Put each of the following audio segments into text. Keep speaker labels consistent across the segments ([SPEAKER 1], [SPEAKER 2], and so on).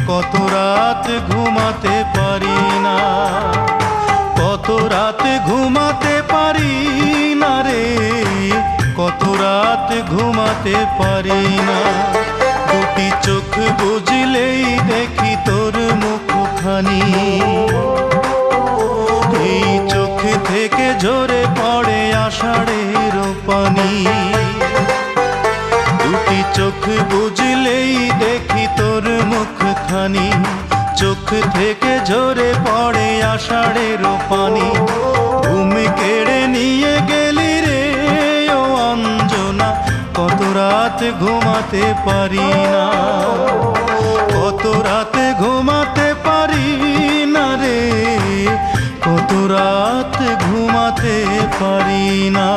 [SPEAKER 1] কত রাত ঘুমাতে পারি না, কত রাত ঘুমাতে পারি না রে, কত রাত ঘুমাতে পারি না। দুটি চোখ বুঝলেই দেখি তোর মুখখানি, এই চোখ থেকে ঝরে পড়ে আষাঢ়ের পানি। দুটি চোখ বুঝলেই দেখি তোর মুখখানি, চোখ থেকে ঝরে পড়ে আষাঢ়ের পানি। ঘুম কেড়ে নিয়ে গেলি রে ও অঞ্জনা, কত রাত ঘুমাতে পারি না, কত রাত ঘুমাতে পারি না রে, কত রাত ঘুমাতে পারি না।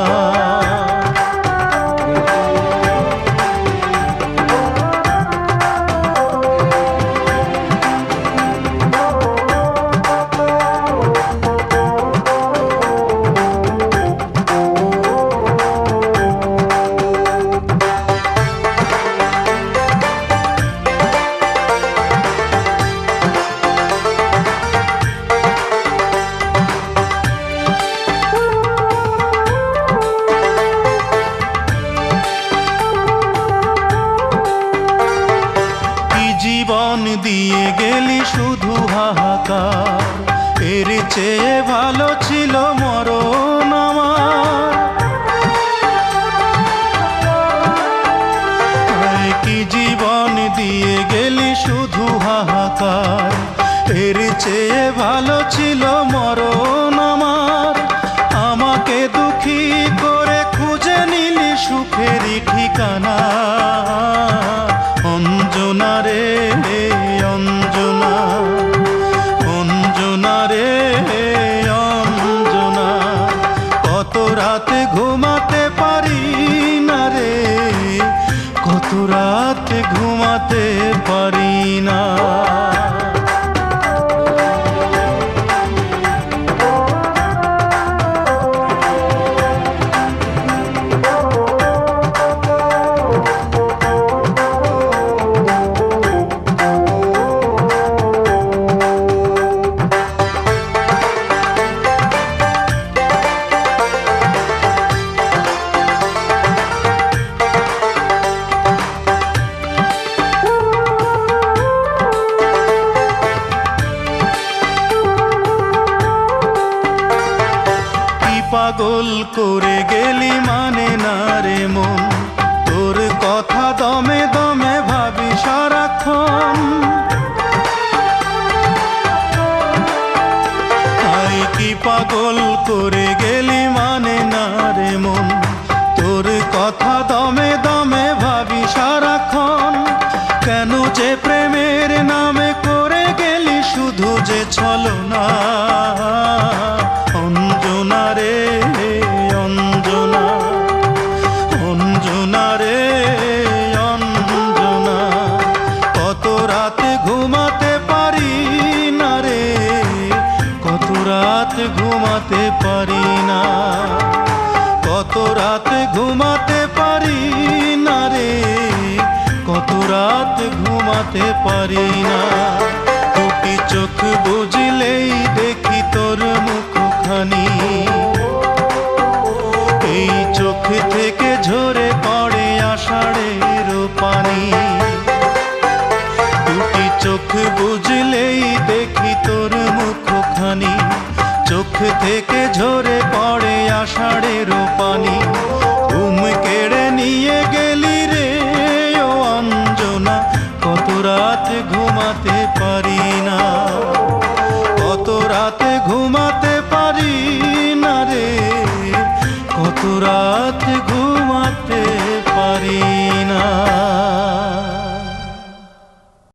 [SPEAKER 1] জীবন দিয়ে গেলি শুধু হাহাকার, এর চেয়ে ভালো ছিল মরণ আমার। কি জীবন দিয়ে গেলি শুধু হাহাকার, এর চেয়ে ভালো ছিল মরণ আমার। আমাকে দুঃখী করে খুঁজে নিলি সুখেরই ঠিকানা, অঞ্জনা রে অঞ্জনা, অঞ্জনা রে অঞ্জনা। কত রাত ঘুমাতে পারি না রে, কত রাত ঘুমাতে পারি না। পাগল করে গেলি মানে না রে মন, তোর কথা দমে দমে ভাবি সারাক্ষণ। আই কি পাগল করে গেলি মানে না রে মন, তোর কথা দমে দমে ভাবি সারাক্ষণ। কেন যে প্রেমের নামে করে গেলি শুধু যে ছলনা, অঞ্জনা রে অঞ্জনা, অঞ্জনা রে অঞ্জনা। কত রাত ঘুমাতে পারি না রে, কত রাত ঘুমাতে পারি না, কত রাত ঘুমাতে পারি না রে, কত রাত ঘুমাতে পারি না। দুটি চোখ বুঝলেই দেখি তোর মুখখানি, এই চোখ থেকে ঝরে পড়ে আষাঢ়ের পানি। দুটি চোখ বুঝলেই দেখি তোর মুখখানি, চোখ থেকে ঝরে পড়ে আষাঢ়ের পানি। ঘুম কেড়ে নিয়ে গেলি রে ও অঞ্জনা, কত রাত ঘুমাতে পারি